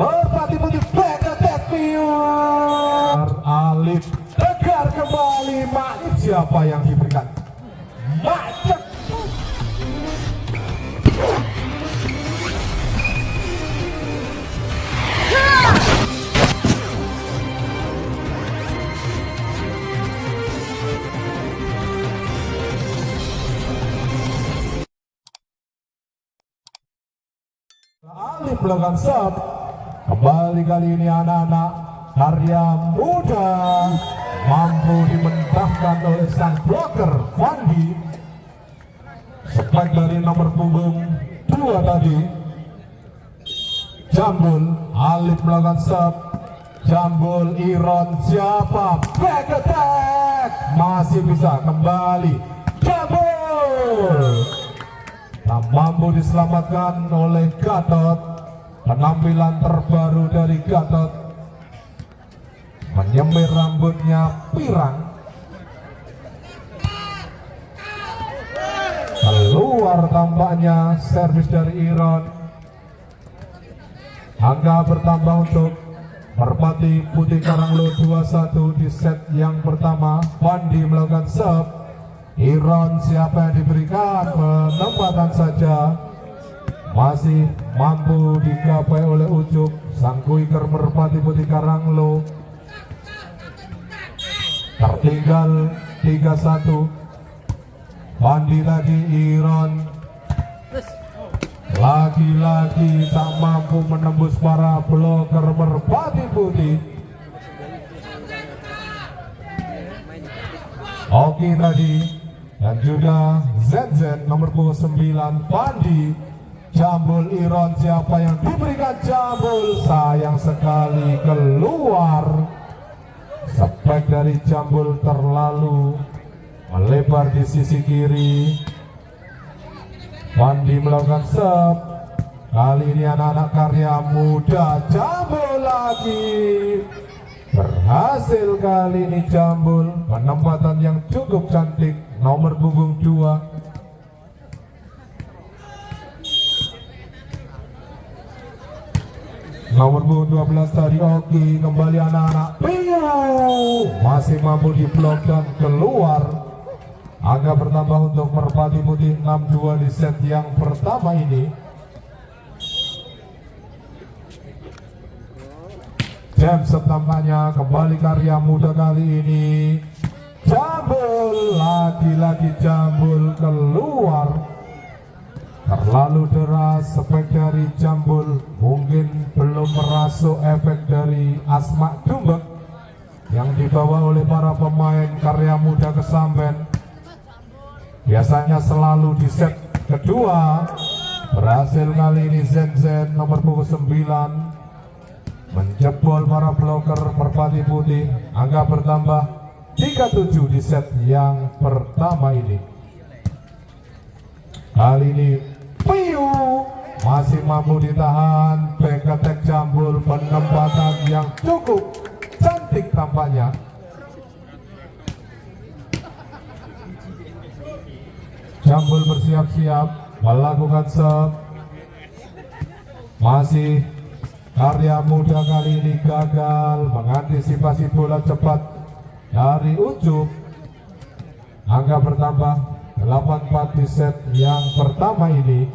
Merpati Putih back attack Alif tegar kembali. Manik siapa yang diberikan? Macet. Alif melakukan serve. Kembali kali ini anak-anak karya muda mampu dimentahkan oleh sang blocker Fandi. Spek dari nomor punggung 2 tadi. Jambul, Alif melakukan serve. Jambul, Iron siapa? Back attack. Masih bisa kembali. Jambul. Tak mampu diselamatkan oleh Gatot. Penampilan terbaru dari Gatot, menyemir rambutnya pirang, keluar tampaknya servis dari Iron. Angka bertambah untuk Merpati Putih Karanglo 21 di set yang pertama. Fandi melakukan serve. Iron siapa yang diberikan? Penempatan saja. Masih mampu digapai oleh Ucup, sang kuiker Merpati Putih Karanglo. Tertinggal 3-1. Fandi tadi, Iron lagi-lagi tak mampu menembus para bloker Merpati Putih. Oki tadi dan juga ZZ nomor 9 Fandi. Jambul, Iron siapa yang diberikan? Jambul, sayang sekali keluar. Spek dari Jambul terlalu melebar di sisi kiri. Fandi melakukan serve. Kali ini anak-anak karya muda. Jambul lagi. Berhasil kali ini Jambul. Penempatan yang cukup cantik. Nomor punggung 2. Nomor punggung 12 tadi Oki. Kembali anak-anak. Masih mampu diblok dan keluar. Angka bertambah untuk Merpati Putih 6-2 di set yang pertama ini. James tampaknya kembali karya muda kali ini. Jambul, lagi-lagi Jambul keluar. Terlalu deras spek dari Jambul. Mungkin belum merasuk efek dari Asma Dumbek yang dibawa oleh para pemain karya muda Kesamben. Biasanya selalu di set kedua. Berhasil kali ini Zen nomor punggung 9 menjebol para bloker Merpati Putih. Angka bertambah 3-7 di set yang pertama ini. Kali ini Piu masih mampu ditahan. Back attack Jambul, penempatan yang cukup cantik tampaknya. Jambul bersiap-siap melakukan serve. Masih karya muda kali ini gagal mengantisipasi bola cepat dari Ucup. Angka bertambah 8-4 di set yang pertama ini.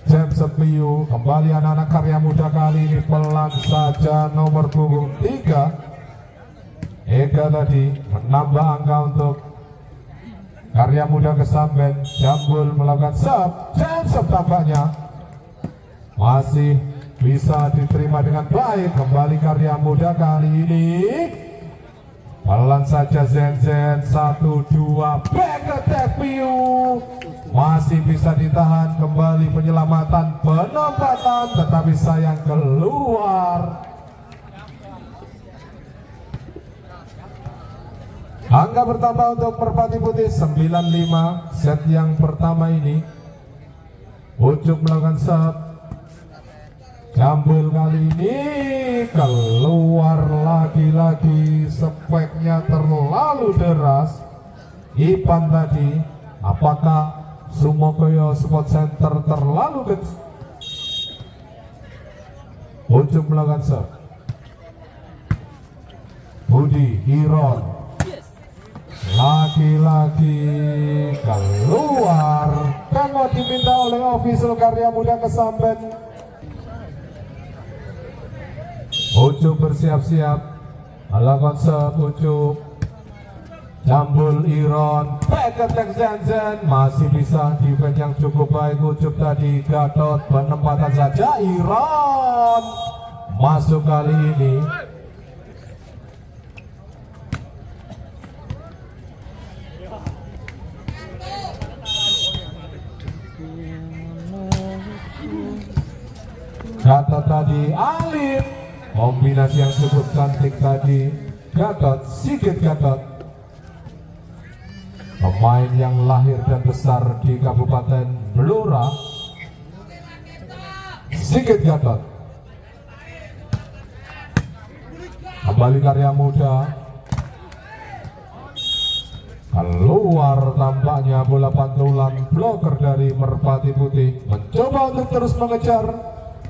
James Piu, kembali anak-anak karya muda kali ini pelan saja. Nomor punggung 3 Ega tadi menambah angka untuk karya muda Kesamben. Jambul melakukan serve. James tampaknya masih bisa diterima dengan baik. Kembali karya muda kali ini pelan saja. Zen 1-2 back attack Piu masih bisa ditahan. Kembali penyelamatan, penempatan, tetapi sayang keluar. Angka bertambah untuk Merpati Putih 9-5 set yang pertama ini. Ucup melakukan serve. Jambul kali ini keluar lagi-lagi. Speknya terlalu deras. Ipan tadi, apakah Sumokoyo Sport Center terlalu kecil? Ujung melakukan serve. Budi Iron lagi-lagi keluar. Tengok diminta oleh official Karya Muda Kesamben. Ucup bersiap-siap melakukan serve. Ucup Jambul Iron, back attack Zenzen, masih bisa defense yang cukup baik. Ucup tadi, Gatot penempatan saja. Iron masuk kali ini. Gatot tadi, Alif, kombinasi yang cukup cantik tadi. Gatot, Sigit Gatot, pemain yang lahir dan besar di Kabupaten Blora. Sigit Gatot kembali Karya Muda, keluar tampaknya bola pantulan. Bloker dari Merpati Putih mencoba untuk terus mengejar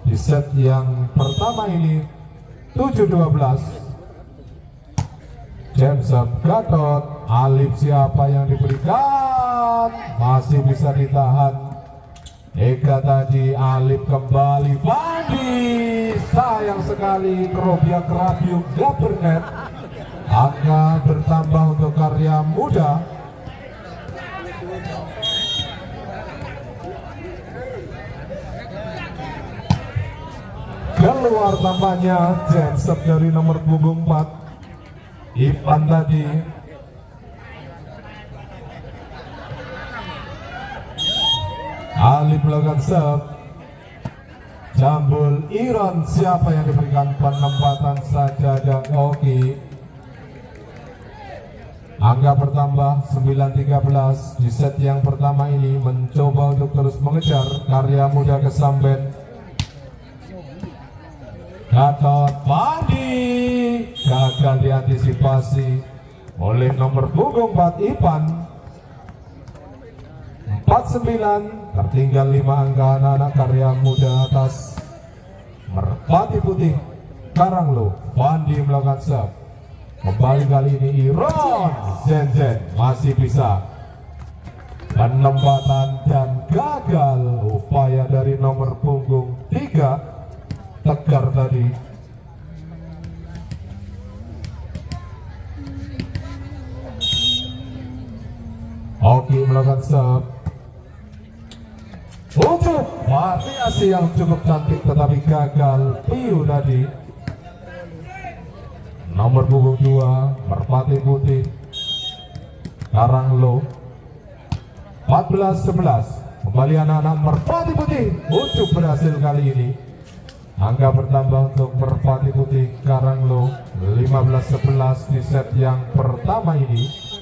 di set yang pertama ini. 7-12. James Gatot, Alif siapa yang diberikan, masih bisa ditahan. Eka tadi, Alif kembali, Bandi sayang sekali kerobiak Rabiu Gabernet. Angka bertambah untuk Karya Muda. Keluar tampaknya James dari nomor punggung 4. Ipan tadi, Alif melakukan serve. Jambul Iron siapa yang diberikan penempatan saja dan Oki. Angka bertambah 9-13 di set yang pertama ini. Mencoba untuk terus mengejar Karya Muda Kesamben. Gatot Bandi gagal diantisipasi oleh nomor punggung 4 Ipan. 49, tertinggal 5 angka anak-anak Karya Muda atas Merpati Putih Karanglo. Bandi melakukan serve. Kembali kali ini Iron, Zenzen masih bisa penempatan dan gagal upaya dari nomor punggung 3 Tegar tadi. Oki melakukan serve. Untuk variasi yang cukup cantik tetapi gagal. Piu tadi. Nomor punggung 2 Merpati Putih Karanglo. 14-11. Kembali anak-anak Merpati Putih. Ucup berhasil kali ini. Angka bertambah untuk Merpati Putih Karanglo. 15-11 di set yang pertama ini.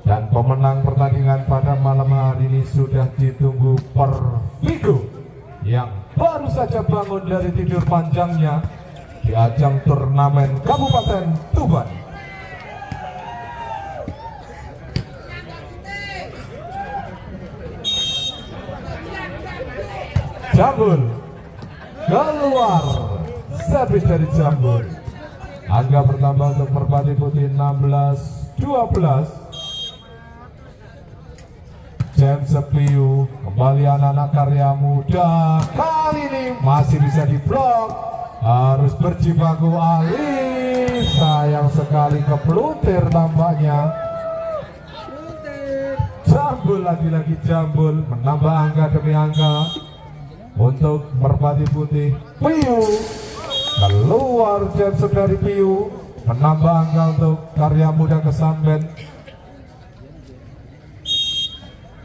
Dan pemenang pertandingan pada malam hari ini sudah ditunggu Pervigo yang baru saja bangun dari tidur panjangnya di ajang turnamen Kabupaten Tuban. Jambul keluar, servis dari Jambul. Angka bertambah untuk Merpati Putih 16-12. James Piu, kembali anak-anak Karya Muda. Kali ini masih bisa diblok. Harus berjibaku Ali. Sayang sekali kepeluntir tampaknya. Jambul lagi-lagi Jambul menambah angka demi angka untuk Merpati Putih. Piu keluar, James dari Piu menambah angka untuk Karya Muda Kesamben.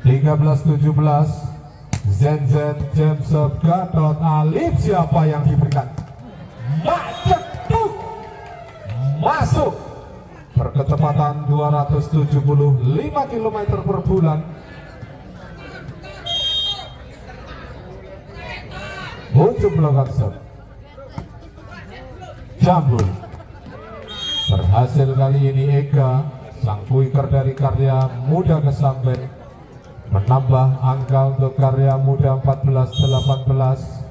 13-17. Zenzen, James Gatot, Alif siapa yang diberikan? Masuk berkecepatan 275 km per bulan. Ucup melakukan serve. Jambul berhasil kali ini. Eka sang kuiker dari Karya Muda Kesamben menambah angka untuk Karya Muda 14-18.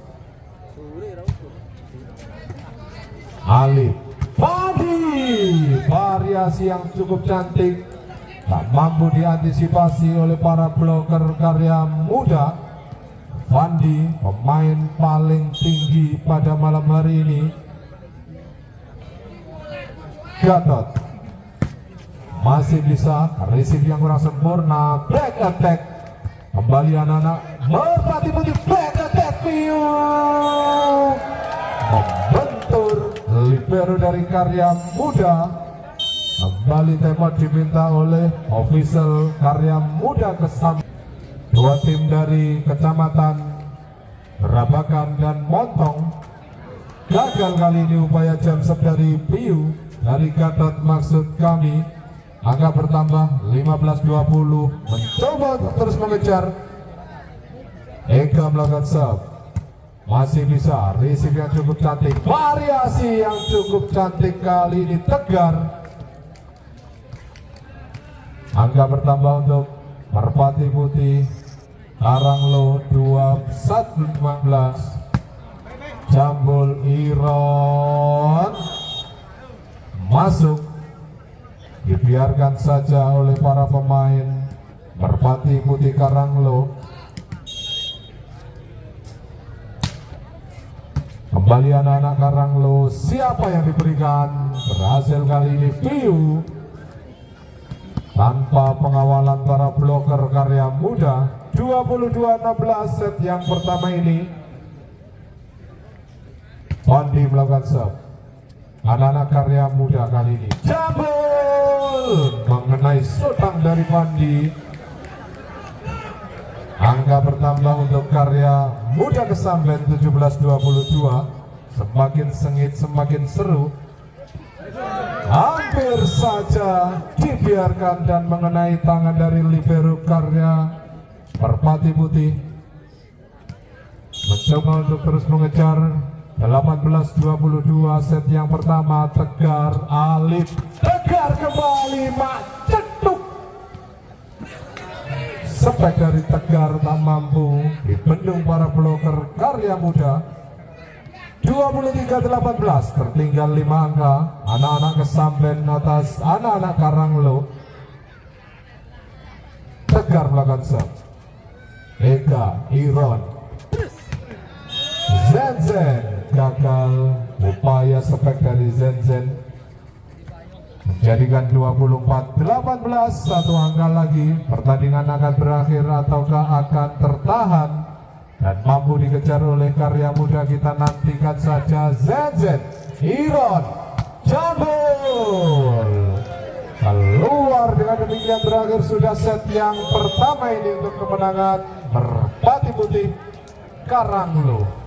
Alif Fandi, variasi yang cukup cantik, tak mampu diantisipasi oleh para bloker karya muda. Fandi, pemain paling tinggi pada malam hari ini. Gatot masih bisa receive yang kurang sempurna, back attack. Kembali anak-anak Merpati Putih, back attack, membentur libero dari karya muda. Kembali tembak diminta oleh official karya muda Kesamben. Dua tim dari kecamatan Rabakan dan Montong. Gagal kali ini upaya jam set dari Piu dari Gatot maksud kami. Angka bertambah 15-20, mencoba terus mengejar. Eka melakukan serve, masih bisa receive yang cukup cantik, variasi yang cukup cantik kali ini Tegar. Angka bertambah untuk Merpati Putih Karanglo 21-15. Jambul Iron masuk, dibiarkan saja oleh para pemain Merpati Putih Karanglo. Kembali anak-anak Karanglo, siapa yang diberikan? Berhasil kali ini Piu tanpa pengawalan para bloker karya muda. 22-16 set yang pertama ini. Fandi melakukan serve. Anak-anak karya muda kali ini jambul mengenai sutang dari Fandi. Angka bertambah untuk karya muda Kesamben 17-22. Semakin sengit semakin seru. Hampir saja dibiarkan dan mengenai tangan dari libero karya Merpati Putih. Mencoba untuk terus mengejar. 18-22 set yang pertama. Tegar Alif, Tegar kembali cetuk. Sepek dari Tegar tak mampu dibendung para bloker karya muda. 23-18, tertinggal 5 angka. Anak-anak Kesamben atas anak-anak Karanglo. Tegar melakukan serve. Eka Iron, Zenzen gagal, upaya sepek dari Zenzen menjadikan 24-18. Satu angka lagi, pertandingan akan berakhir ataukah akan tertahan dan mampu dikejar oleh karya muda. Kita nantikan saja. Zenzen Iron jambul keluar. Dengan demikian berakhir sudah set yang pertama ini untuk kemenangan Merpati Putih Karanglo.